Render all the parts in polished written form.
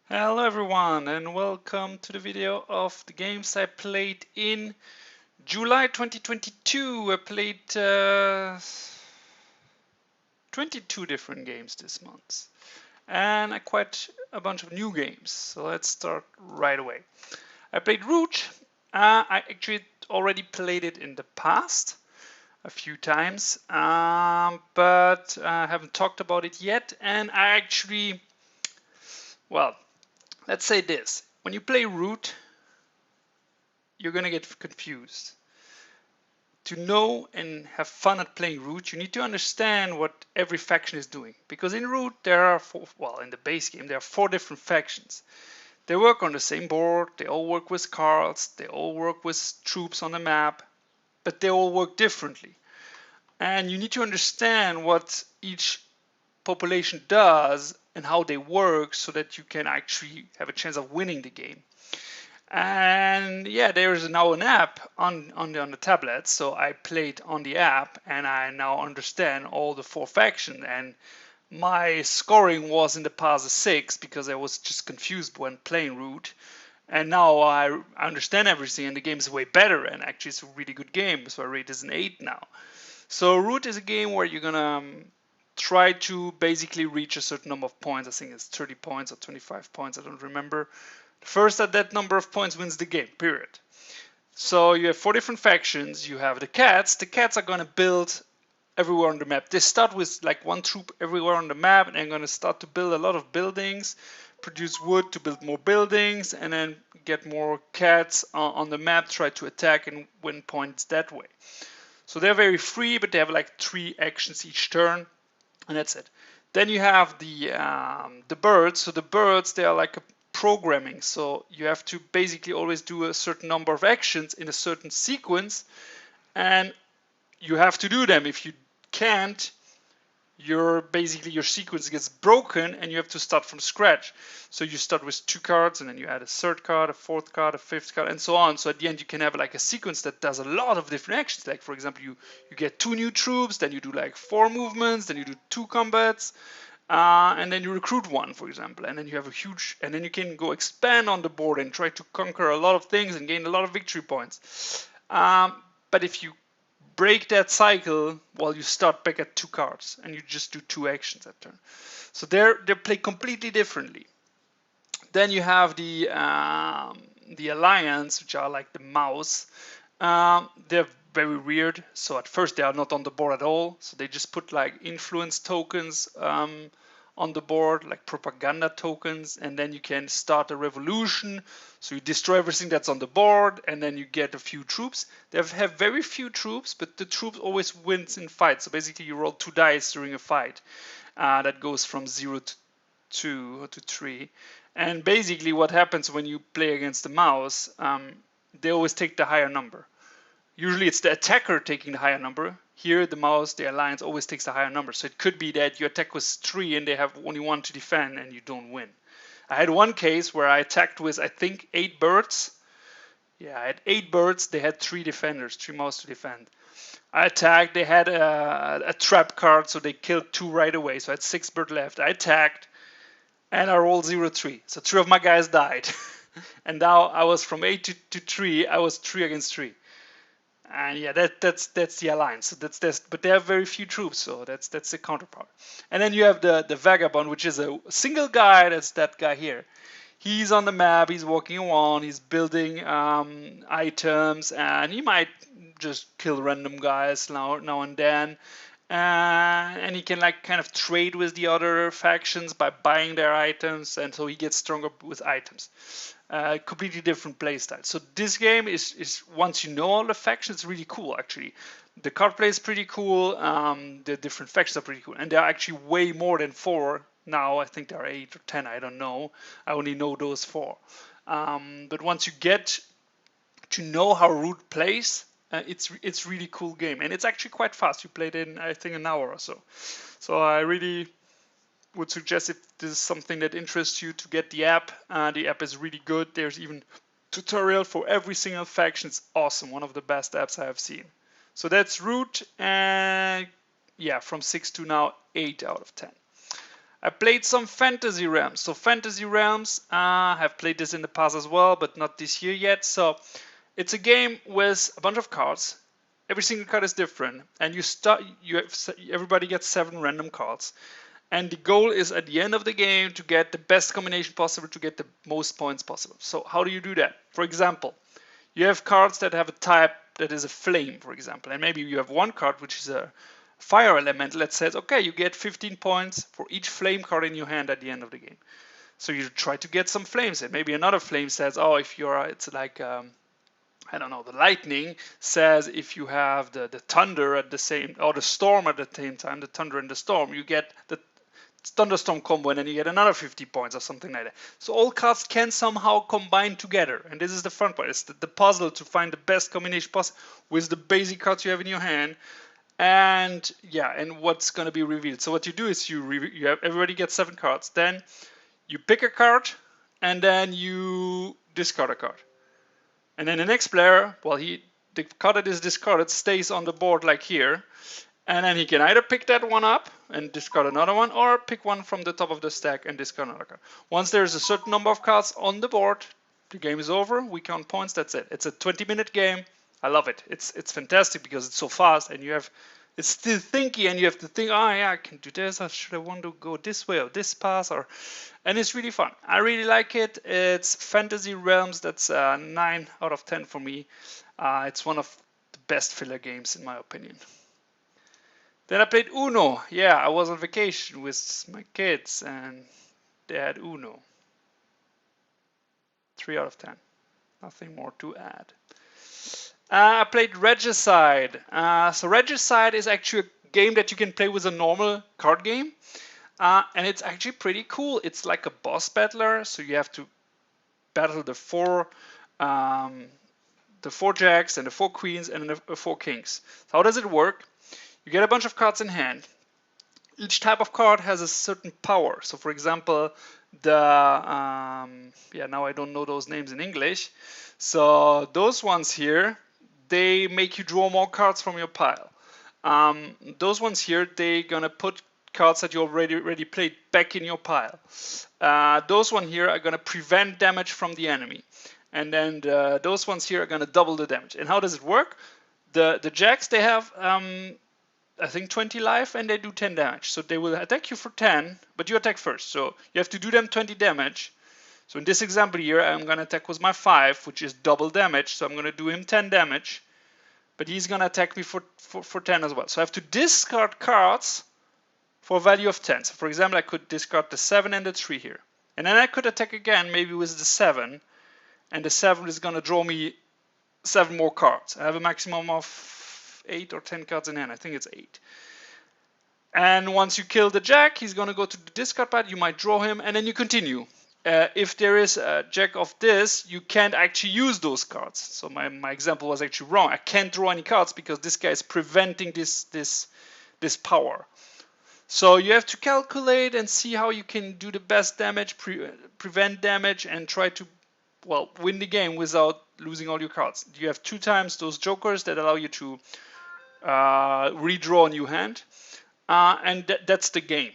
Hello everyone and welcome to the video of the games I played in July 2022. I played 22 different games this month and I quite a bunch of new games. So let's start right away. I played Root. I actually already played it in the past a few times, but I haven't talked about it yet. And I actually, well, let's say this. When you play Root, you're going to get confused. To know and have fun at playing Root, you need to understand what every faction is doing. Because in Root, there are in the base game, there are 4 different factions. They work on the same board, they all work with cards, they all work with troops on the map, but they all work differently. And you need to understand what each population does and how they work so that you can actually have a chance of winning the game. And yeah, there is now an app on the tablet, so I played on the app and I now understand all the 4 factions. And my scoring was in the past a 6 because I was just confused when playing Root. And now I understand everything and the game is way better, and actually it's a really good game, so I rate it an 8 now. So Root is a game where you're gonna try to basically reach a certain number of points. I think it's 30 points or 25 points, I don't remember. The first at that number of points wins the game, period. So you have 4 different factions. You have the cats. The cats are going to build everywhere on the map. They start with like 1 troop everywhere on the map, and they're going to start to build a lot of buildings, produce wood to build more buildings, and then get more cats on the map, try to attack and win points that way. So they're very free, but they have like 3 actions each turn, and that's it. Then you have the birds. So the birds, they are like a programming. So you have to basically always do a certain number of actions in a certain sequence, and you have to do them. If you can't, your sequence gets broken and you have to start from scratch. So you start with 2 cards and then you add a 3rd card, a 4th card, a 5th card, and so on. So at the end you can have like a sequence that does a lot of different actions. Like for example, you get 2 new troops, then you do like 4 movements, then you do 2 combats, and then you recruit 1, for example, and then you have a huge, and then you can go expand on the board and try to conquer a lot of things and gain a lot of victory points. But if you break that cycle, well, you start back at 2 cards and you just do 2 actions that turn. So they're played completely differently. Then you have the alliance, which are like the mouse. They're very weird. So at first they are not on the board at all. So they just put like influence tokens on the board, like propaganda tokens, and then you can start a revolution. So you destroy everything that's on the board, and then you get a few troops. They have very few troops, but the troops always wins in fights. So basically, you roll 2 dice during a fight. That goes from 0 to 2 or to 3. And basically, what happens when you play against the mouse? They always take the higher number. Usually it's the attacker taking the higher number. Here, the mouse, the alliance, always takes the higher number. So it could be that you attack with 3 and they have only 1 to defend and you don't win. I had one case where I attacked with, I think, 8 birds. Yeah, I had 8 birds. They had 3 defenders, 3 mouse to defend. I attacked. They had a trap card, so they killed 2 right away. So I had 6 birds left. I attacked, and I rolled 0-3. So 3 of my guys died. And now I was from 8 to 3. I was 3 against 3. And yeah, that's the alliance. So but they have very few troops, so that's the counterpart. And then you have the vagabond, which is a single guy. That's that guy here. He's on the map. He's walking around. He's building items, and he might just kill random guys now and then. And he can like kind of trade with the other factions by buying their items, and so he gets stronger with items. Completely different playstyle. So this game is once you know all the factions, it's really cool actually. The card play is pretty cool. The different factions are pretty cool, and there are actually way more than 4 now. I think there are 8 or 10. I don't know. I only know those 4. But once you get to know how Root plays, it's really cool game, and it's actually quite fast. You played in I think an hour or so. So I really would suggest, if this is something that interests you, to get the app. The app is really good. There's even tutorial for every single faction. It's awesome. One of the best apps I have seen. So that's Root, and yeah, from 6 to now 8 out of 10. I played some Fantasy Realms. So Fantasy Realms, I have played this in the past as well, but not this year yet. So it's a game with a bunch of cards. Every single card is different, and everybody gets 7 random cards. And the goal is at the end of the game to get the best combination possible to get the most points possible. So how do you do that? For example, you have cards that have a type that is a flame, for example, and maybe you have one card which is a fire element that says, okay, you get 15 points for each flame card in your hand at the end of the game. So you try to get some flames, and maybe another flame says, oh, it's like I don't know, the lightning says if you have the thunder at the same, or the storm at the same time, the thunder and the storm, you get the thunderstorm combo and then you get another 50 points or something like that. So all cards can somehow combine together, and this is the fun part. It's the puzzle to find the best combination possible with the basic cards you have in your hand, and yeah, and what's going to be revealed. So what you do is everybody gets 7 cards, then you pick a card, and then you discard a card. And then the next player, well, the card that is discarded stays on the board like here, and then he can either pick that one up and discard another one, or pick one from the top of the stack and discard another card. Once there's a certain number of cards on the board, the game is over. We count points. That's it. It's a 20-minute game. I love it. It's fantastic because it's so fast, and it's still thinky, and you have to think, oh yeah, I can do this, or should I want to go this way or this path, and it's really fun. I really like it. It's Fantasy Realms. That's 9 out of 10 for me. It's one of the best filler games in my opinion. Then I played Uno. Yeah, I was on vacation with my kids and they had Uno. 3 out of 10. Nothing more to add. I played Regicide. So Regicide is actually a game that you can play with a normal card game. And it's actually pretty cool. It's like a boss battler. So you have to battle the 4 jacks and the 4 queens and the 4 kings. So how does it work? You get a bunch of cards in hand. Each type of card has a certain power. So for example, now I don't know those names in English. So those ones here, they make you draw more cards from your pile. Those ones here, they're gonna put cards that you already played back in your pile. Those ones here are gonna prevent damage from the enemy. And then those ones here are gonna double the damage. And how does it work? The jacks, they have I think 20 life and they do 10 damage. So they will attack you for 10, but you attack first. So you have to do them 20 damage. So in this example here, I'm going to attack with my 5, which is double damage. So I'm going to do him 10 damage, but he's going to attack me for 10 as well. So I have to discard cards for a value of 10. So for example, I could discard the 7 and the 3 here. And then I could attack again, maybe with the 7. And the 7 is going to draw me 7 more cards. I have a maximum of 8 or 10 cards in hand. I think it's 8. And once you kill the jack, he's going to go to the discard pile. You might draw him, and then you continue. If there is a jack of this, you can't actually use those cards. So my example was actually wrong. I can't draw any cards because this guy is preventing this power. So you have to calculate and see how you can do the best damage, prevent damage, and try to win the game without losing all your cards. You have 2 times those jokers that allow you to redraw a new hand, and that's the game.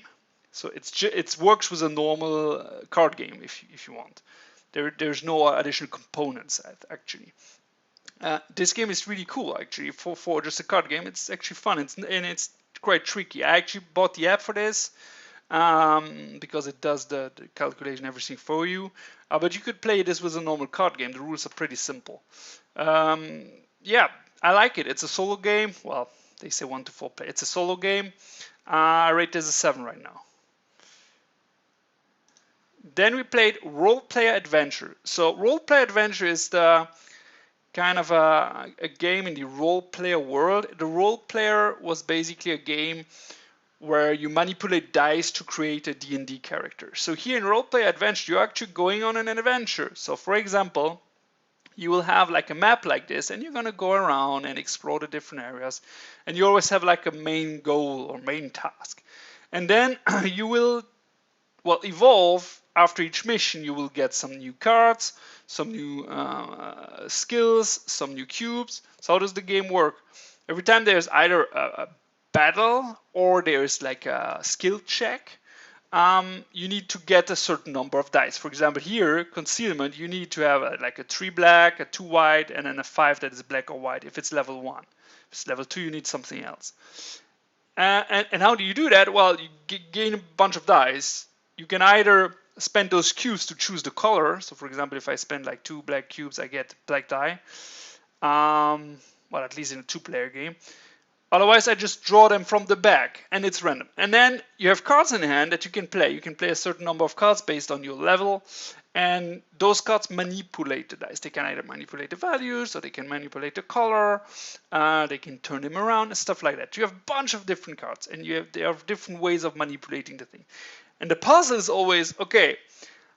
So it works with a normal card game if you want. There's no additional components actually. This game is really cool actually for just a card game. It's actually fun. It's quite tricky. I actually bought the app for this because it does the calculation, everything for you. But you could play this with a normal card game. The rules are pretty simple. Yeah, I like it. It's a solo game. Well, they say 1 to 4 play. It's a solo game. I rate this a 7 right now. Then we played Role Player Adventure. So Role Player Adventure is the kind of a game in the role player world. The role player was basically a game where you manipulate dice to create a D&D character. So here in Role Player Adventure, you're actually going on an adventure. So for example, you will have like a map like this, and you're going to go around and explore the different areas. And you always have like a main goal or main task. And then you will evolve. After each mission, you will get some new cards, some new skills, some new cubes. So how does the game work? Every time there's either a battle or there's like a skill check, you need to get a certain number of dice. For example, here, concealment, you need to have like a 3 black, a 2 white, and then a 5 that is black or white if it's level 1. If it's level 2, you need something else. And how do you do that? Well, you gain a bunch of dice. You can either spend those cubes to choose the color. So for example, if I spend like 2 black cubes, I get black die. Well, at least in a 2-player game. Otherwise, I just draw them from the back, and it's random. And then you have cards in hand that you can play. You can play a certain number of cards based on your level, and those cards manipulate the dice. They can either manipulate the values, or they can manipulate the color. They can turn them around and stuff like that. You have a bunch of different cards, and there are different ways of manipulating the thing. And the puzzle is always, okay,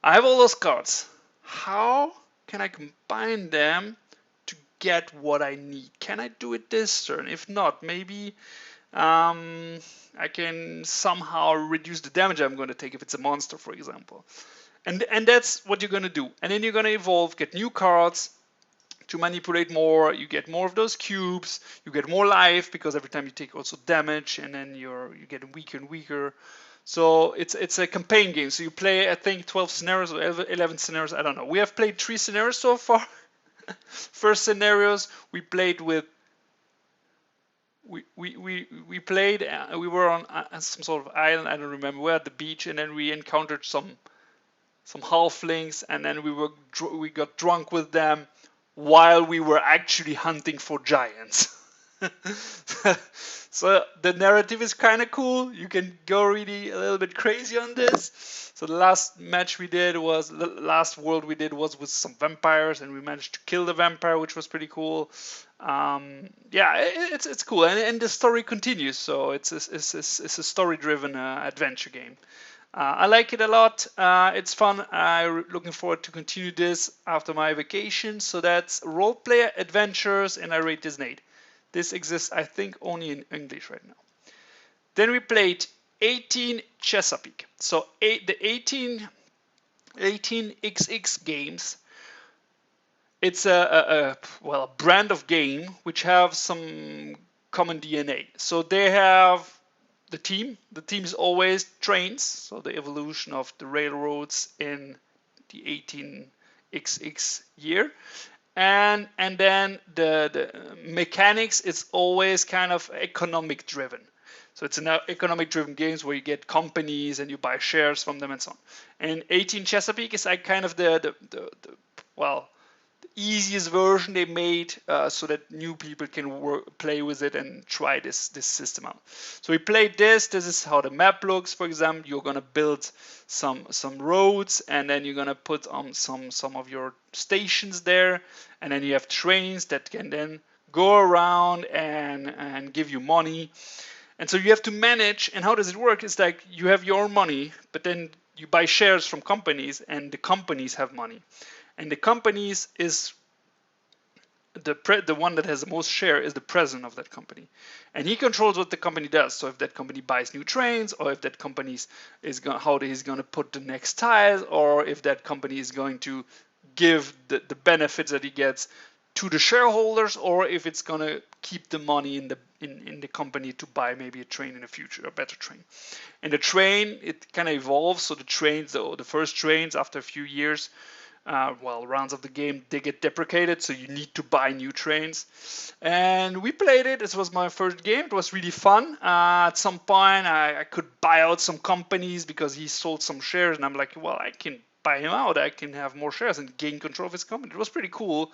I have all those cards. How can I combine them get what I need? Can I do it this turn? If not, maybe I can somehow reduce the damage I'm going to take if it's a monster, for example. And that's what you're going to do. And then you're going to evolve, get new cards to manipulate more. You get more of those cubes. You get more life because every time you take also damage, and then you get weaker and weaker. So it's a campaign game. So you play, I think, 12 scenarios or 11 scenarios. I don't know. We have played 3 scenarios so far. First scenarios we played with. We played. We were on some sort of island. I don't remember. We were at the beach, and then we encountered some halflings, and then we got drunk with them while we were actually hunting for giants. So the narrative is kind of cool. You can go really a little bit crazy on this. So the last match we did was, the last world we did was with some vampires, and we managed to kill the vampire, which was pretty cool. Yeah, it's cool, and the story continues. So it's a story-driven adventure game. I like it a lot. It's fun. I'm looking forward to continue this after my vacation. So that's Role Player Adventures, and I rate this an 8. This exists, I think, only in English right now. Then we played 18Chesapeake. So the 18XX games. It's a brand of game which have some common DNA. So they have the team. The team is always trains. So the evolution of the railroads in the 18XX year. And then the mechanics is always kind of economic driven. So it's an economic driven games where you get companies and you buy shares from them and so on. And 18Chesapeake is like kind of the easiest version they made so that new people can play with it and try this system out. So we played this. This is how the map looks. For example, you're gonna build some roads, and then you're gonna put some of your stations there, and then you have trains that can then go around and give you money. And so you have to manage. And how does it work? It's like you have your money, but then you buy shares from companies, and the companies have money. And the companies is the one that has the most share is the president of that company, and he controls what the company does. So if that company buys new trains, or if that company how he's going to put the next tiles, or if that company is going to give the benefits that he gets to the shareholders, or if it's going to keep the money in the company to buy maybe a train in the future, a better train. And the train, it kind of evolves. So the trains, the first trains after a few years, rounds of the game, they get deprecated, so you need to buy new trains. And we played it. This was my first game. It was really fun. At some point, I could buy out some companies because he sold some shares, and I'm like, well, I can buy him out. I can have more shares and gain control of his company. It was pretty cool.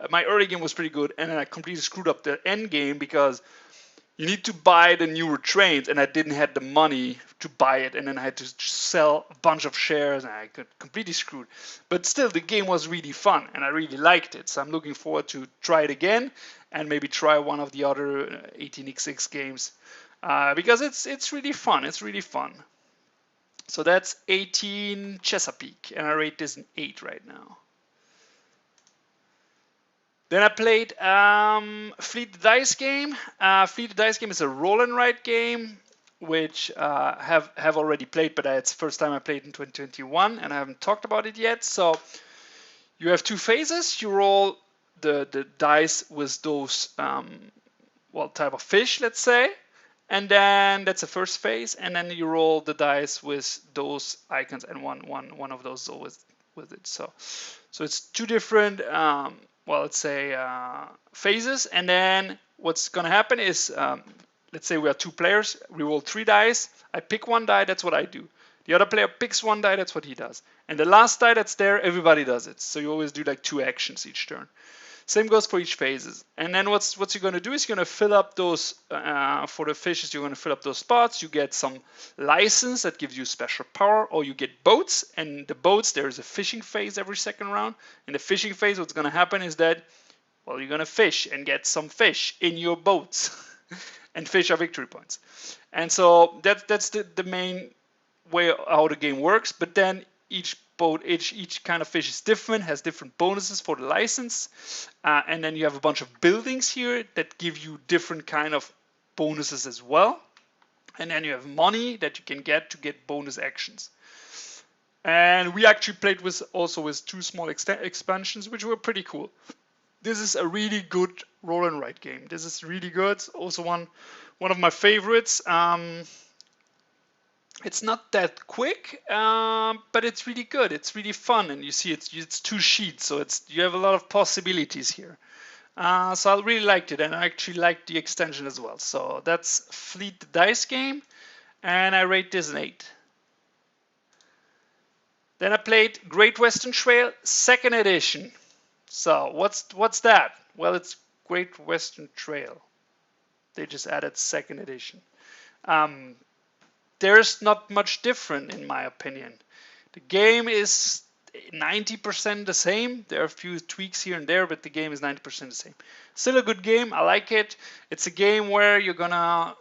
My early game was pretty good, and then I completely screwed up the end game because you need to buy the newer trains, and I didn't have the money to buy it, and then I had to sell a bunch of shares, and I got completely screwed. But still, the game was really fun, and I really liked it. So I'm looking forward to try it again, and maybe try one of the other 18XX games, because it's really fun. It's really fun. So that's 18Chesapeake, and I rate this an 8 right now. Then I played Fleet the Dice Game. Fleet the Dice Game is a roll and write game, which have already played, but it's the first time I played in 2021, and I haven't talked about it yet. So you have 2 phases. You roll the dice with those type of fish, let's say, And then that's the first phase, and then you roll the dice with those icons, and one of those always with it. So it's two different, well, let's say phases. And then what's gonna happen is, let's say we are two players. We roll 3 dice. I pick one die. That's what I do. The other player picks one die. That's what he does. And the last die that's there, everybody does it. So you always do like 2 actions each turn. Same goes for each phases. And then what you're going to do is you're going to fill up those, for the fishes, you're going to fill up those spots. You get some license that gives you special power, or you get boats. And the boats, there's a fishing phase every second round. In the fishing phase, what's going to happen is that, well, you're going to fish and get some fish in your boats. And fish are victory points. And so that's the main way how the game works. But then each boat, each kind of fish is different, has different bonuses for the license, and then you have a bunch of buildings here that give you different kind of bonuses as well. And then you have money that you can get to get bonus actions. And we actually played also with 2 small expansions, which were pretty cool. This is a really good roll and write game. This is really good. Also one of my favorites. It's not that quick, but it's really good. It's really fun, and you see it's 2 sheets, so you have a lot of possibilities here. So I really liked it, and I actually liked the extension as well. So that's Fleet the Dice game, and I rate this an 8. Then I played Great Western Trail 2nd edition. So what's that? Well, it's Great Western Trail. They just added 2nd edition. There's not much different in my opinion. The game is 90% the same. There are a few tweaks here and there, but the game is 90% the same. Still a good game. I like it. It's a game where you're gonna,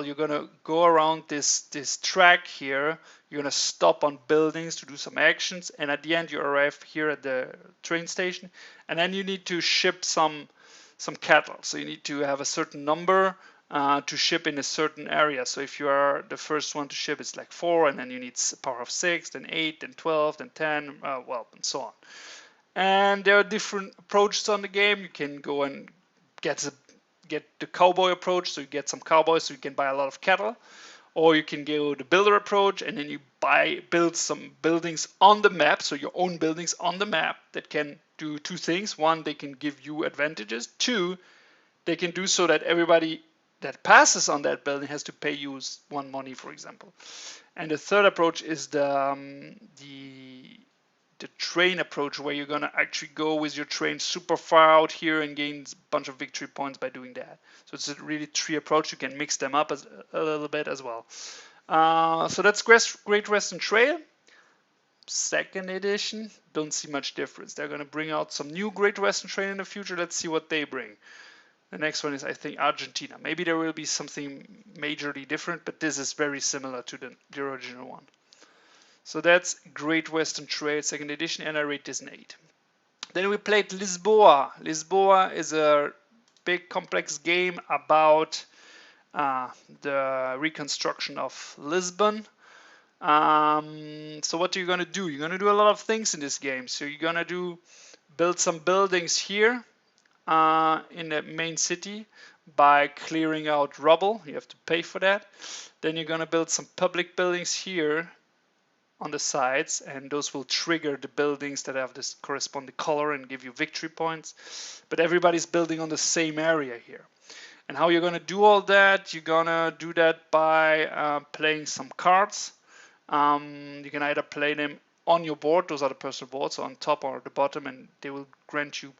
you're gonna go around this track here. You're gonna stop on buildings to do some actions, and at the end you arrive here at the train station, and then you need to ship some cattle. So you need to have a certain number to ship in a certain area. So if you are the first one to ship, it's like 4, and then you need a power of 6, then 8, then 12, then 10, and so on. And there are different approaches on the game. You can go and get the cowboy approach, so you get some cowboys, so you can buy a lot of cattle. Or you can go the builder approach, and then you build some buildings on the map, so your own buildings on the map that can do 2 things. 1, they can give you advantages. 2, they can do so that everybody that passes on that building has to pay you 1 money, for example. And the third approach is the train approach, where you're gonna actually go with your train super far out here and gain a bunch of victory points by doing that. So it's a really 3 approach. You can mix them up a little bit as well. So that's Great Western Trail 2nd edition. Don't see much difference. They're gonna bring out some new Great Western Trail in the future. Let's see what they bring. The next one is, I think, Argentina. Maybe there will be something majorly different, but this is very similar to the original one. So that's Great Western Trail 2nd edition, and I rate this an 8. Then we played Lisboa. Lisboa is a big complex game about the reconstruction of Lisbon. So what are you going to do? You're going to do a lot of things in this game. So you're going to build some buildings here in the main city by clearing out rubble. You have to pay for that. Then you're going to build some public buildings here on the sides, and those will trigger the buildings that have this corresponding color and give you victory points. But everybody's building on the same area here. And how you're going to do all that? You're going to do that by playing some cards. You can either play them on your board, those are the personal boards, on top or the bottom, and they will grant you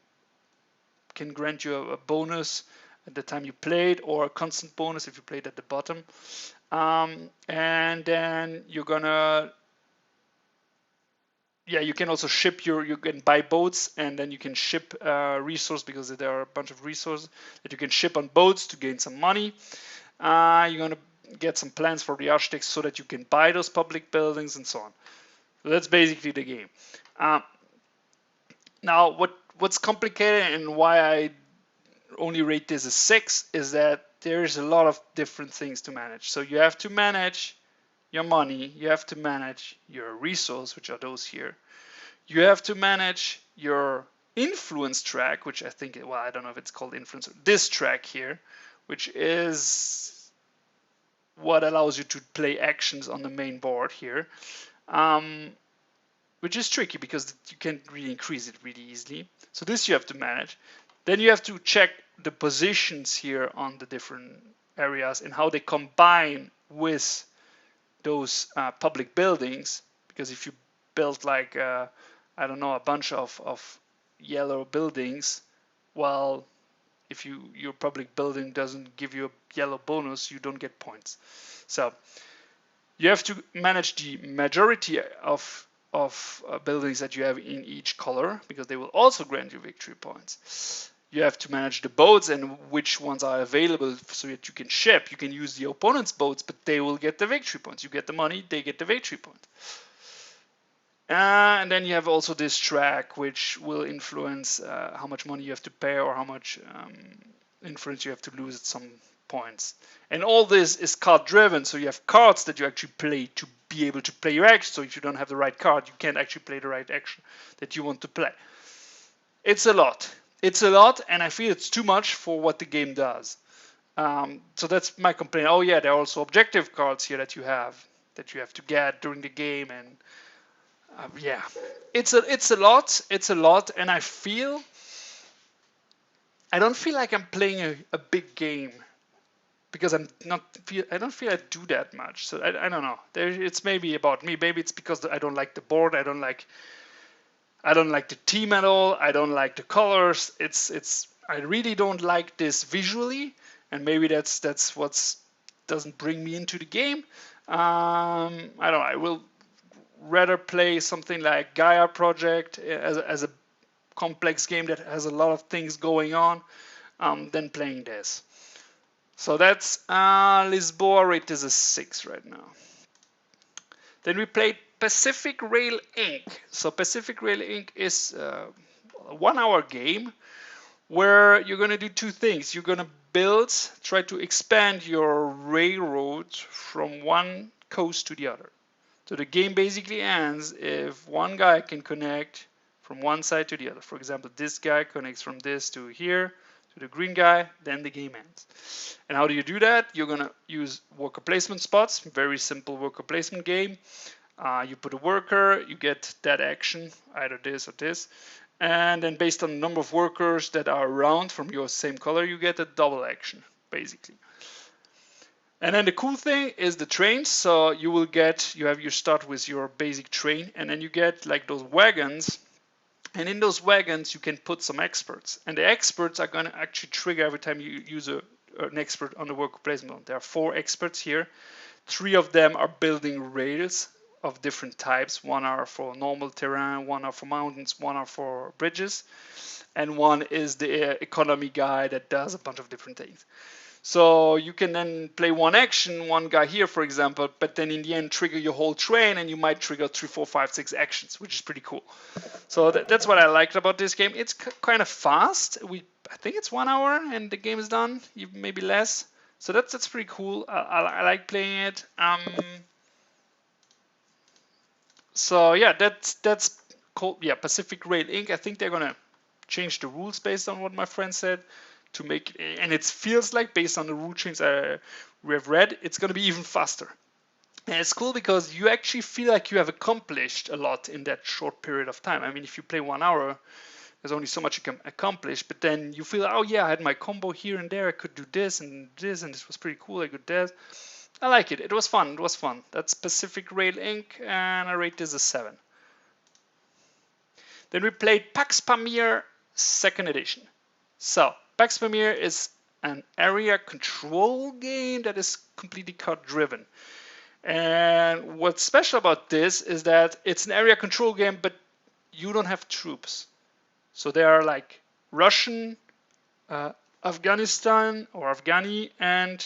a bonus at the time you played, or a constant bonus if you played at the bottom. And then you're gonna, you can also ship you can buy boats, and then you can ship resources, because there are a bunch of resources that you can ship on boats to gain some money. You're gonna get some plans for the architects so that you can buy those public buildings and so on. So that's basically the game. Now, what's complicated and why I only rate this a 6 is that there's a lot of different things to manage. So you have to manage your money, you have to manage your resource, which are those here. You have to manage your influence track, which I think, well, I don't know if it's called influence, this track here, which is what allows you to play actions on the main board here, which is tricky because you can't really increase it really easily. So this you have to manage. Then you have to check the positions here on the different areas and how they combine with those public buildings. Because if you build like, I don't know, a bunch of yellow buildings, well, if your public building doesn't give you a yellow bonus, you don't get points. So you have to manage the majority of buildings that you have in each color, because they will also grant you victory points. You have to manage the boats and which ones are available so that you can ship. You can use the opponent's boats, but they will get the victory points. You get the money, they get the victory points. And then you have also this track, which will influence how much money you have to pay or how much influence you have to lose at some points. And all this is card driven, so you have cards that you actually play to be able to play your action. So if you don't have the right card, you can't actually play the right action that you want to play. It's a lot. It's a lot, and I feel it's too much for what the game does. So that's my complaint. Oh yeah, there are also objective cards here that you have to get during the game, and yeah, it's a lot. It's a lot, and I don't feel like I'm playing a big game because I don't feel I do that much. So I don't know. It's maybe about me. Maybe it's because I don't like the board. I don't like the team at all. I don't like the colors. I really don't like this visually, and maybe that's what doesn't bring me into the game. I don't know. I will rather play something like Gaia Project as a complex game that has a lot of things going on than playing this. So that's Lisboa. Rate is a 6 right now. Then we played Pacific Rail Inc. So Pacific Rail Inc. is a 1-hour game where you're going to do two things. You're going to try to expand your railroad from one coast to the other. So the game basically ends if one guy can connect from one side to the other. For example, this guy connects from this to here, to the green guy, then the game ends. And how do you do that? You're going to use worker placement spots. Very simple worker placement game. You put a worker, you get that action, either this or this. And then based on the number of workers that are around from your same color, you get a double action, basically. And then the cool thing is the trains. So you start with your basic train, and then you get like those wagons. And in those wagons, you can put some experts. And the experts are going to actually trigger every time you use an expert on the worker placement. There are 4 experts here. 3 of them are building rails of different types. 1 are for normal terrain, 1 are for mountains, 1 are for bridges, and 1 is the economy guy that does a bunch of different things. So you can then play one action, one guy here, for example, but then in the end trigger your whole train, and you might trigger 3, 4, 5, 6 actions, which is pretty cool. So that's what I liked about this game. It's kind of fast. I think it's 1 hour and the game is done, even maybe less. So that's pretty cool. I like playing it. So yeah, that's called Pacific Rail Inc. I think they're gonna change the rules based on what my friend said to make it, and it feels like based on the rule change we have read, it's gonna be even faster. And it's cool because you actually feel like you have accomplished a lot in that short period of time. I mean, if you play 1 hour, there's only so much you can accomplish, but then you feel, oh yeah, I had my combo here and there, I could do this and this, and this was pretty cool, I could do that. I like it. It was fun. It was fun. That's Pacific Rail Inc. and I rate this a 7. Then we played Pax Pamir 2nd edition. So Pax Pamir is an area control game that is completely card driven. And what's special about this is that it's an area control game, but you don't have troops. So there are like Russian, Afghanistan or Afghani, and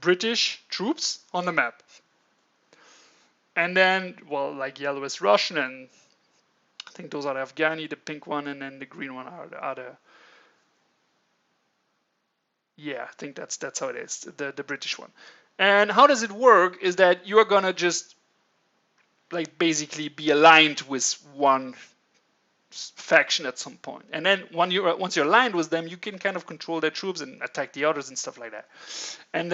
British troops on the map. And then, well, like yellow is Russian, and I think those are the Afghani, the pink one, and then the green one are the other. Yeah, I think that's how it is, the British one. And how does it work is that you are gonna just like basically be aligned with one faction at some point. And then once you're aligned with them, you can kind of control their troops and attack the others and stuff like that. And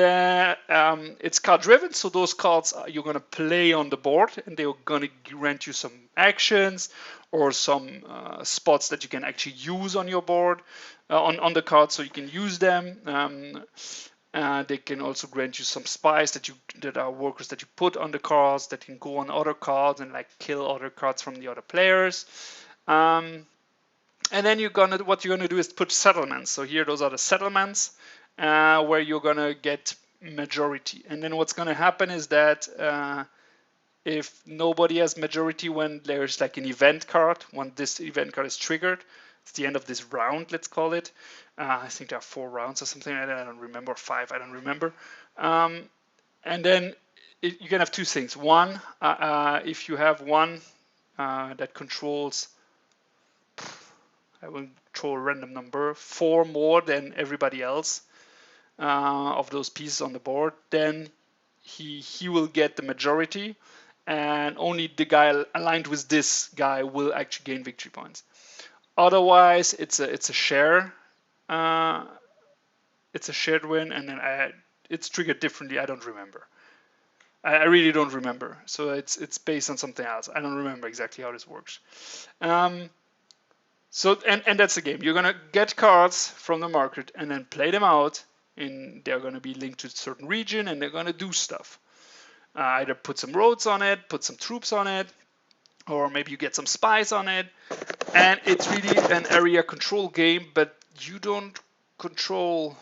it's card driven, so those cards you're going to play on the board, and they're going to grant you some actions or some spots that you can actually use on your board, on the card, so you can use them. They can also grant you some spies that are workers that you put on the cards that can go on other cards and like kill other cards from the other players. And then what you're gonna do is put settlements. So here, those are the settlements where you're gonna get majority. And then what's gonna happen is that if nobody has majority when there's like an event card, when this event card is triggered, it's the end of this round, let's call it. I think there are 4 rounds or something like that. I don't remember, 5, I don't remember. And then you can have 2 things. One, if you have one that controls, I will throw a random number, 4 more than everybody else of those pieces on the board, then he will get the majority, and only the guy aligned with this guy will actually gain victory points. Otherwise, it's a share. It's a shared win, and then it's triggered differently. I don't remember. I really don't remember. So it's based on something else. I don't remember exactly how this works. So that's the game. You're gonna get cards from the market and then play them out. And they're gonna be linked to a certain region, and they're gonna do stuff. Either put some roads on it, put some troops on it, or maybe you get some spies on it. And it's really an area control game, but you don't control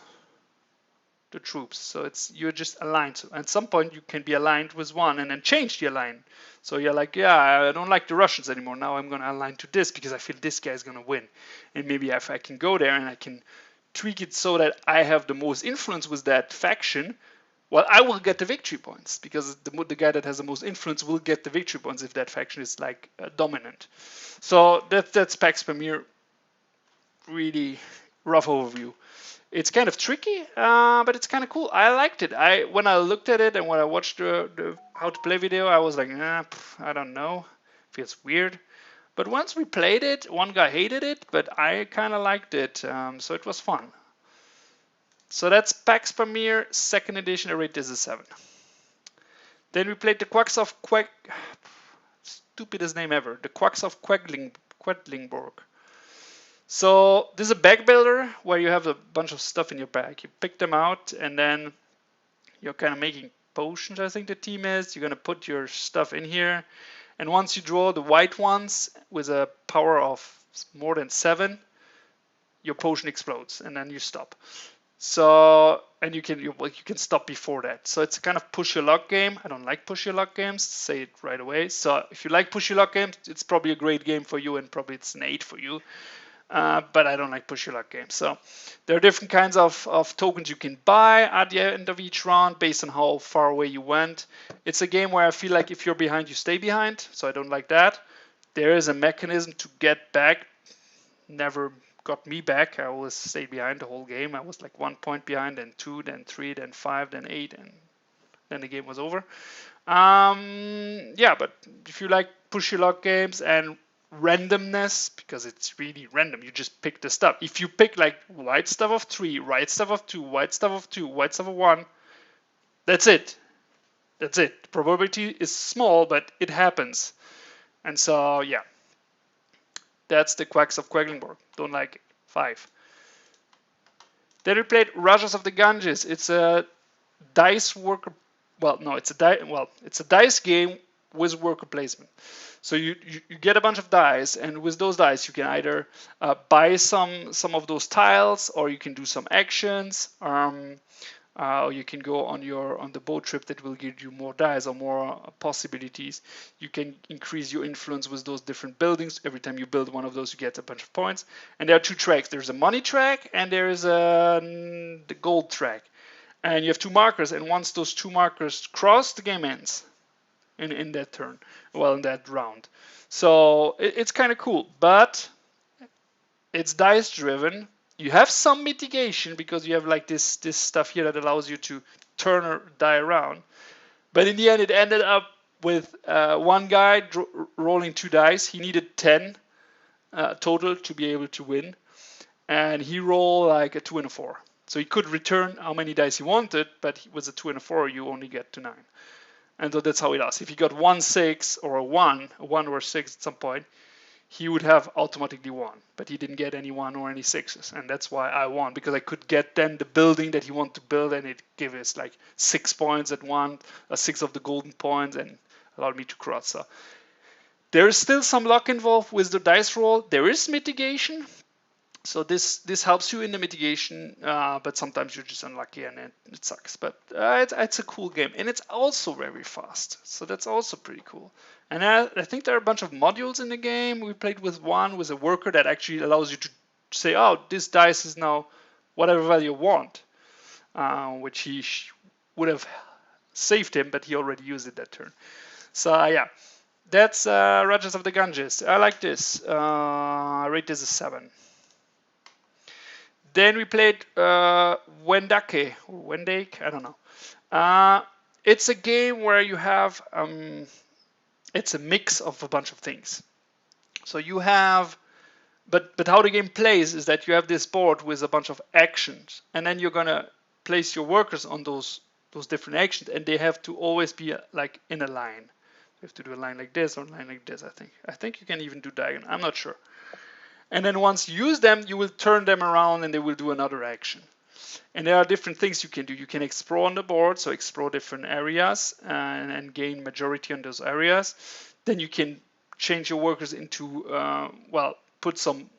the troops, so you're just aligned. So at some point you can be aligned with one and then change the align. So you're like, yeah, I don't like the Russians anymore. Now I'm going to align to this because I feel this guy is going to win. And maybe if I can go there and I can tweak it so that I have the most influence with that faction, well, I will get the victory points because the guy that has the most influence will get the victory points if that faction is like dominant. So that's Pax Pamir. Really rough overview. It's kind of tricky, but it's kind of cool. I liked it. When I looked at it and when I watched the how to play video, I was like, I don't know. Feels weird. But once we played it, one guy hated it, but I kind of liked it. So it was fun. So that's Pax Pamir, 2nd edition. I rate this a 7. Then we played the Quacks of stupidest name ever. The Quacks of Quedlinburg. So this is a bag builder where you have a bunch of stuff in your bag. You pick them out and then you're kind of making potions, I think the team is. You're going to put your stuff in here. And once you draw the white ones with a power of more than 7, your potion explodes and then you stop. So, and you can stop before that. So it's a kind of push your luck game. I don't like push your luck games, say it right away. So if you like push your luck games, it's probably a great game for you and probably it's an 8 for you. But I don't like push your luck games. So there are different kinds of tokens you can buy at the end of each round based on how far away you went. It's a game where I feel like if you're behind, you stay behind. So I don't like that. There is a mechanism to get back. Never got me back. I always stayed behind the whole game. I was like 1 point behind, then 2, then 3, then 5, then 8, and then the game was over. Yeah, but if you like push your luck games and randomness, because it's really random, you just pick the stuff. If you pick like white stuff of 3, white stuff of 2, white stuff of 2, white stuff of 1, that's it. That's it. The probability is small, but it happens. And so, yeah. That's the Quacks of Quedlinburg. Don't like it. 5. Then we played Rajas of the Ganges. It's a dice worker. Well, no, it's a dice game with worker placement. So you get a bunch of dice, and with those dice you can either buy some of those tiles, or you can do some actions, or you can go on the boat trip that will give you more dice or more possibilities. You can increase your influence with those different buildings. Every time you build one of those, you get a bunch of points. And there are 2 tracks. There's a money track and there is the gold track. And you have 2 markers, and once those 2 markers cross, the game ends in that turn. Well, in that round. So it's kind of cool, but it's dice driven. You have some mitigation because you have like this stuff here that allows you to turn or die around. But in the end, it ended up with one guy rolling 2 dice. He needed 10 total to be able to win. And he rolled like a 2 and a 4. So he could return how many dice he wanted, but with a 2 and a 4, you only get to 9. And so that's how it does. If he got 1, 6, or a 1 or a 6 at some point, he would have automatically won. But he didn't get any 1 or any 6s. And that's why I won, because I could get then the building that he wanted to build, and it gave us like 6 points at one, 6 of the golden points, and allowed me to cross. So there is still some luck involved with the dice roll. There is mitigation. So this helps you in the mitigation, but sometimes you're just unlucky and it sucks. But it's a cool game, and it's also very fast. So that's also pretty cool. And I think there are a bunch of modules in the game. We played with one with a worker that actually allows you to say, oh, this dice is now whatever value you want, which he would have saved him, but he already used it that turn. So yeah, that's Rajas of the Ganges. I like this. I rate this a 7. Then we played Wendake, or Wendake, I don't know. It's a game where you have, it's a mix of a bunch of things. So you have, but how the game plays is that you have this board with a bunch of actions, and then you're gonna place your workers on those different actions, and they have to always be like in a line. You have to do a line like this or a line like this, I think. I think you can even do diagonal, I'm not sure. And then once you use them, you will turn them around and they will do another action. And there are different things you can do. You can explore on the board, so explore different areas and gain majority on those areas. Then you can change your workers into, put some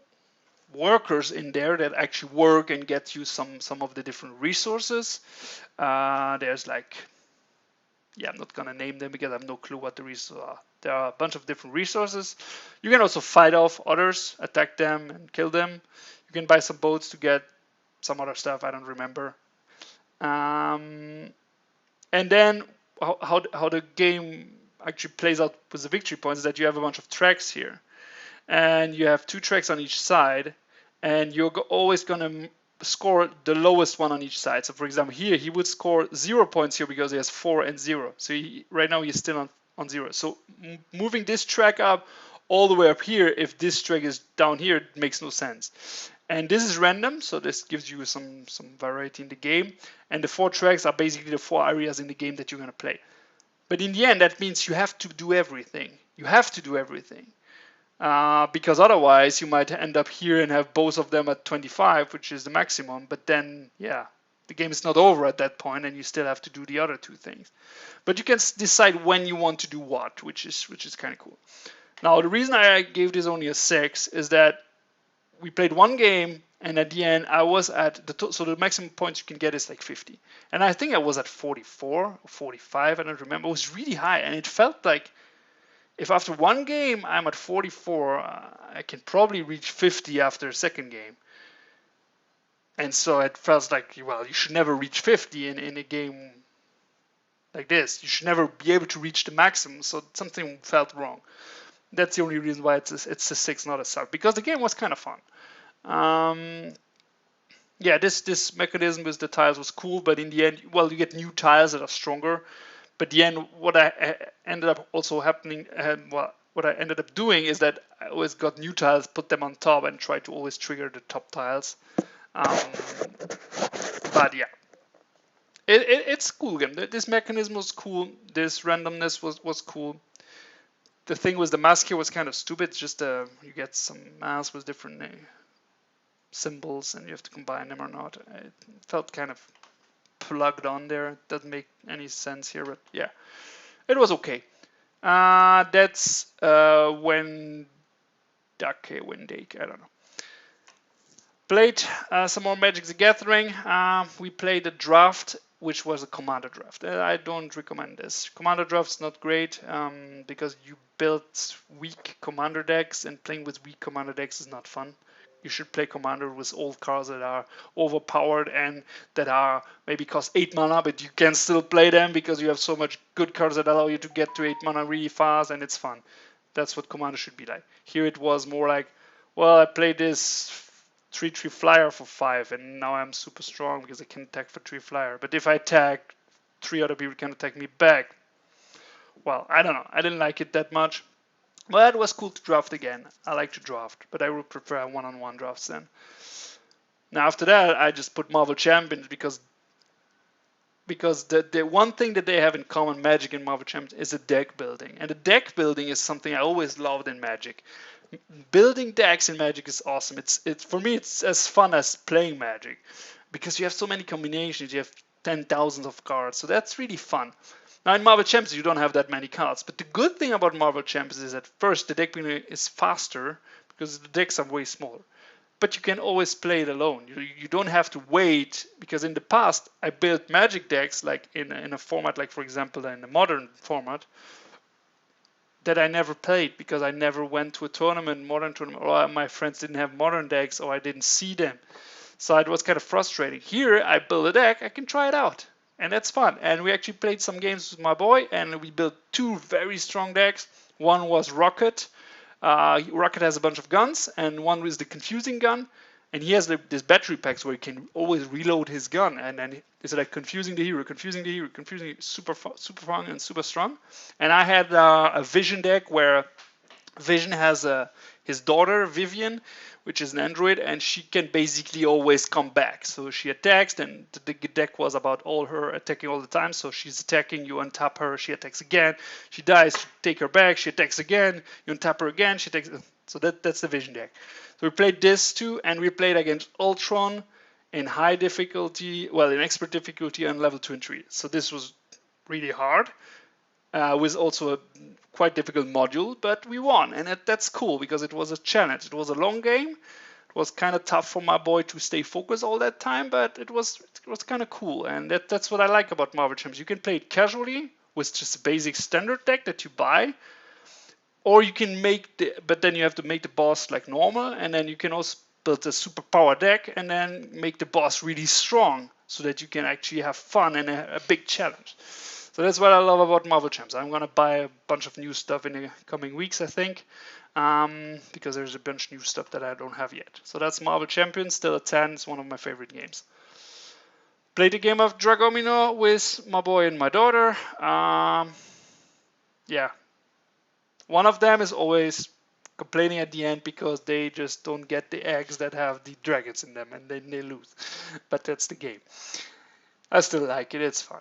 workers in there that actually work and get you some of the different resources. There's like, I'm not gonna name them because I have no clue what the resources are. There are a bunch of different resources. You can also fight off others, attack them and kill them. You can buy some boats to get some other stuff, I don't remember. And then how the game actually plays out with the victory points is that you have a bunch of tracks here. And you have 2 tracks on each side, and you're always gonna score the lowest one on each side. So for example, here he would score 0 points here because he has 4 and 0. So right now he's still on 0. So moving this track up all the way up here, if this track is down here, it makes no sense. And this is random, so this gives you some variety in the game. And the 4 tracks are basically the 4 areas in the game that you're gonna play. But in the end, that means you have to do everything. You have to do everything. Because otherwise you might end up here and have both of them at 25, which is the maximum, but then the game is not over at that point and you still have to do the other 2 things. But you can decide when you want to do what, which is kind of cool. Now the reason I gave this only a 6 is that we played one game, and at the end I was at so the maximum points you can get is like 50, and I think I was at 44 or 45, I don't remember. It was really high, and it felt like if after one game I'm at 44, I can probably reach 50 after a second game. And so it felt like, well, you should never reach 50 in a game like this. You should never be able to reach the maximum. So something felt wrong. That's the only reason why it's a 6, not a 7. Because the game was kind of fun. This mechanism with the tiles was cool, but in the end, well, you get new tiles that are stronger. But the end, what I ended up also happening, what I ended up doing is that I always got new tiles, put them on top, and try to always trigger the top tiles. But yeah, it's a cool game. This mechanism was cool. This randomness was cool. The thing with the mask here was kind of stupid. It's just you get some masks with different symbols, and you have to combine them or not. It felt kind of plugged on there. It doesn't make any sense here, but yeah, it was okay. That's Wendake, I don't know. Played some more Magic the Gathering. We played a draft, which was a commander draft. I don't recommend this. Commander draft's not great because you build weak commander decks, and playing with weak commander decks is not fun. You should play commander with old cards that are overpowered and that are maybe cost 8 mana, but you can still play them because you have so much good cards that allow you to get to 8 mana really fast, and it's fun. That's what commander should be like. Here it was more like, well, I played this 3/3 flyer for 5, and now I'm super strong because I can attack for 3 flyer. But if I attack, 3 other people can attack me back. Well, I don't know. I didn't like it that much. But it was cool to draft again. I like to draft, but I would prefer one-on-one drafts then. Now after that, I just put Marvel Champions because the one thing that they have in common, Magic and Marvel Champions, is the deck building. And the deck building is something I always loved in Magic. Building decks in Magic is awesome. It's for me it's as fun as playing Magic because you have so many combinations. You have 10,000 of cards, so that's really fun. Now in Marvel Champions you don't have that many cards, but the good thing about Marvel Champions is that first the deck building is faster because the decks are way smaller. But you can always play it alone. You don't have to wait, because in the past I built Magic decks like in a format like, for example, in a modern format that I never played because I never went to a tournament, modern tournament, or my friends didn't have modern decks or I didn't see them. So it was kind of frustrating. Here I build a deck, I can try it out. And that's fun. And we actually played some games with my boy and we built two very strong decks. One was Rocket. Rocket has a bunch of guns, and one is the confusing gun, and he has this battery packs where he can always reload his gun, and then it's like confusing the hero, super fun and super strong. And I had a Vision deck where Vision has his daughter Vivian, which is an android, and she can basically always come back. So she attacks, and the deck was about all her attacking all the time. So she's attacking, you untap her, she attacks again, she dies, you take her back, she attacks again, you untap her again, she takes. So that's the Vision deck. So we played this too, and we played against Ultron in high difficulty, well, in expert difficulty on level 2 and 3. So this was really hard. With also a quite difficult module, but we won, and that's cool because it was a challenge. It was a long game. It was kind of tough for my boy to stay focused all that time, but it was kind of cool, and that's what I like about Marvel Champions. You can play it casually with just a basic standard deck that you buy, or you can but then you have to make the boss like normal, and then you can also build a super power deck and then make the boss really strong so that you can actually have fun and a big challenge. So that's what I love about Marvel Champs. I'm going to buy a bunch of new stuff in the coming weeks, I think, because there's a bunch of new stuff that I don't have yet. So that's Marvel Champions, still a 10. It's one of my favorite games. Played a game of Dragomino with my boy and my daughter. Yeah. One of them is always complaining at the end because they just don't get the eggs that have the dragons in them, and then they lose. But that's the game. I still like it. It's fun.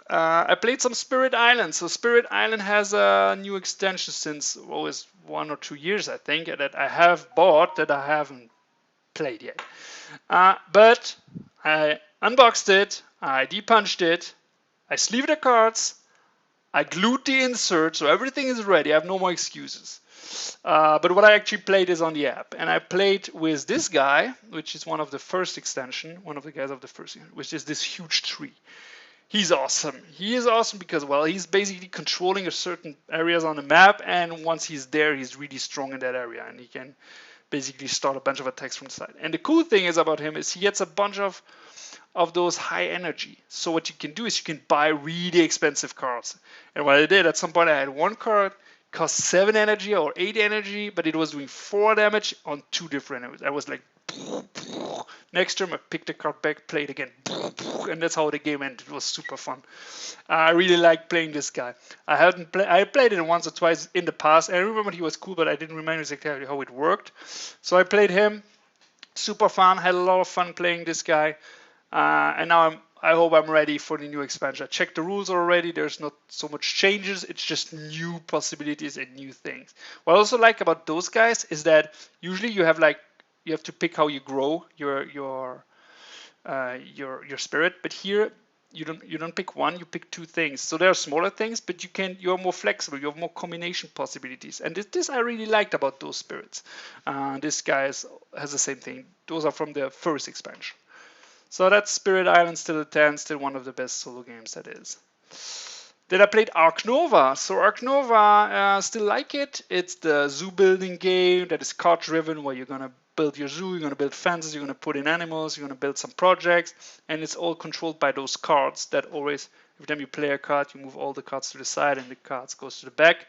I played some Spirit Island. So Spirit Island has a new extension since always 1 or 2 years, I think, that I have bought that I haven't played yet. But I unboxed it, I depunched it, I sleeved the cards, I glued the insert, so everything is ready. I have no more excuses. But what I actually played is on the app, and I played with this guy, which is one of the first extension, one of the guys of the first, which is this huge tree. He's awesome. He is awesome because, well, he's basically controlling a certain areas on the map, and once he's there, he's really strong in that area, and he can basically start a bunch of attacks from the side. And the cool thing is about him is he gets a bunch of those high energy. So what you can do is you can buy really expensive cards. And what I did, at some point I had one card, cost 7 energy or 8 energy, but it was doing 4 damage on 2 different enemies. I was like, next turn I picked the card back, played again, and that's how the game ended. It was super fun. I really like playing this guy. I played it once or twice in the past. I remember he was cool, but I didn't remember exactly how it worked. So I played him. Super fun. Had a lot of fun playing this guy. And now I hope I'm ready for the new expansion. I checked the rules already. There's not so much changes. It's just new possibilities and new things. What I also like about those guys is that usually you have to pick how you grow your spirit, but here you don't pick one, you pick 2 things. So there are smaller things, but you're more flexible, you have more combination possibilities, and this I really liked about those spirits. This guy has the same thing. Those are from the first expansion. So that's Spirit Island, still a 10, still one of the best solo games that is. Then I played Ark Nova. So Ark Nova, still like it. It's the zoo building game that is card driven, where you're gonna build your zoo, you're gonna build fences, you're gonna put in animals, you're gonna build some projects, and it's all controlled by those cards that always, every time you play a card, you move all the cards to the side and the cards goes to the back.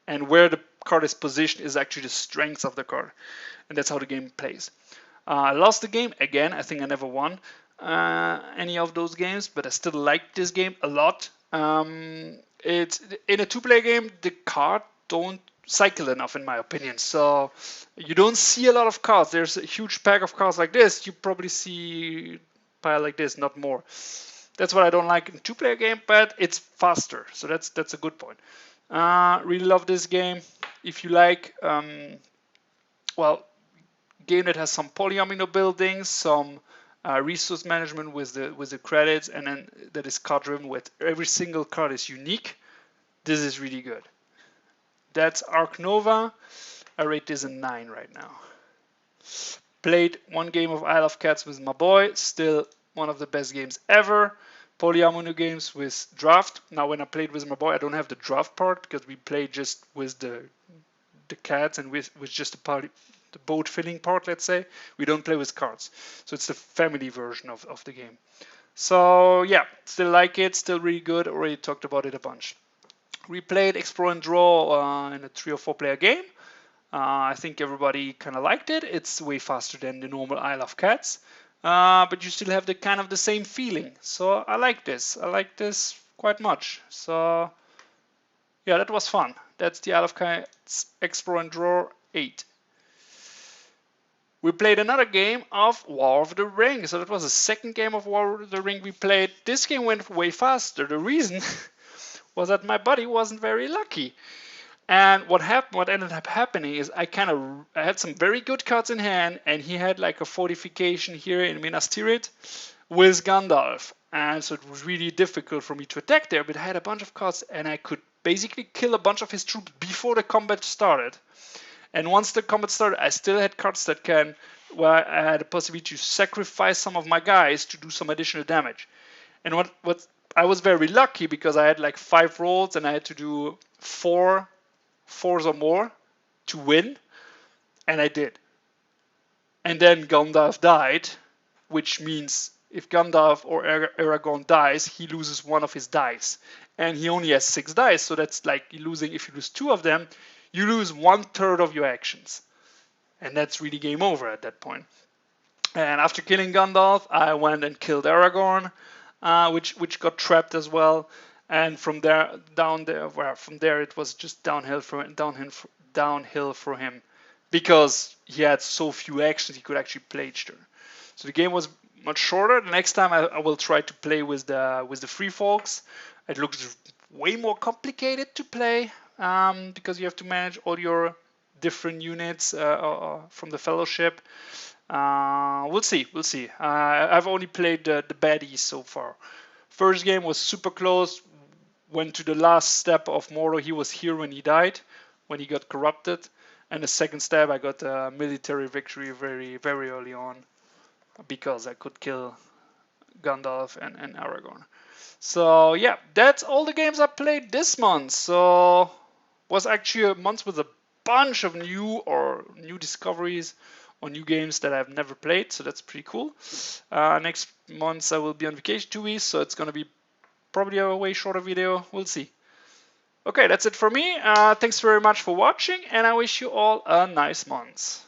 And where the card is positioned is actually the strength of the card. And that's how the game plays. I lost the game again. I think I never won any of those games, but I still like this game a lot. It's in a 2-player game. The card don't cycle enough, in my opinion. So you don't see a lot of cards. There's a huge pack of cards like this. You probably see a pile like this, not more. That's what I don't like in a two-player game, but it's faster. So that's a good point. Really love this game. If you like, well, game that has some polyomino building, some resource management with the credits, and then that is card driven with every single card is unique. This is really good. That's Ark Nova. I rate this a 9 right now. Played one game of Isle of Cats with my boy. Still one of the best games ever. Polyomino games with draft. Now when I played with my boy, I don't have the draft part because we play just with the cats and with just the boat filling part, let's say. We don't play with cards. So it's the family version of the game. So yeah, still like it, still really good. Already talked about it a bunch. We played Explore and Draw in a 3 or 4 player game. I think everybody kind of liked it. It's way faster than the normal Isle of Cats. But you still have the kind of the same feeling. So I like this. I like this quite much. So yeah, that was fun. That's the Isle of Cats Explore and Draw 8. We played another game of War of the Ring. So that was the second game of War of the Ring we played. This game went way faster. The reason was that my buddy wasn't very lucky. And what ended up happening is I had some very good cards in hand, and he had like a fortification here in Minas Tirith with Gandalf. And so it was really difficult for me to attack there, but I had a bunch of cards and I could basically kill a bunch of his troops before the combat started. And once the combat started, I still had cards where I had a possibility to sacrifice some of my guys to do some additional damage. And what I was very lucky because I had like 5 rolls and I had to do 4 fours or more to win, and I did. And then Gandalf died, which means if Gandalf or Aragorn dies, he loses one of his dice. And he only has 6 dice, so that's like losing, if you lose 2 of them, you lose 1/3 of your actions. And that's really game over at that point. And after killing Gandalf, I went and killed Aragorn, which got trapped as well. And from there it was just downhill for him, because he had so few actions he could actually play each turn. So the game was much shorter. The next time I will try to play with the free folks. It looks way more complicated to play because you have to manage all your different units from the Fellowship. We'll see. I've only played the baddies so far. First game was super close. Went to the last step of Mordor. He was here when he died, when he got corrupted. And the second step, I got a military victory very, very early on because I could kill Gandalf and Aragorn. So yeah, that's all the games I played this month. So was actually a month with a bunch of new discoveries or new games that I've never played. So that's pretty cool. Next month I will be on vacation 2 weeks, so it's gonna be probably a way shorter video. We'll see. Okay, that's it for me. Thanks very much for watching, and I wish you all a nice month.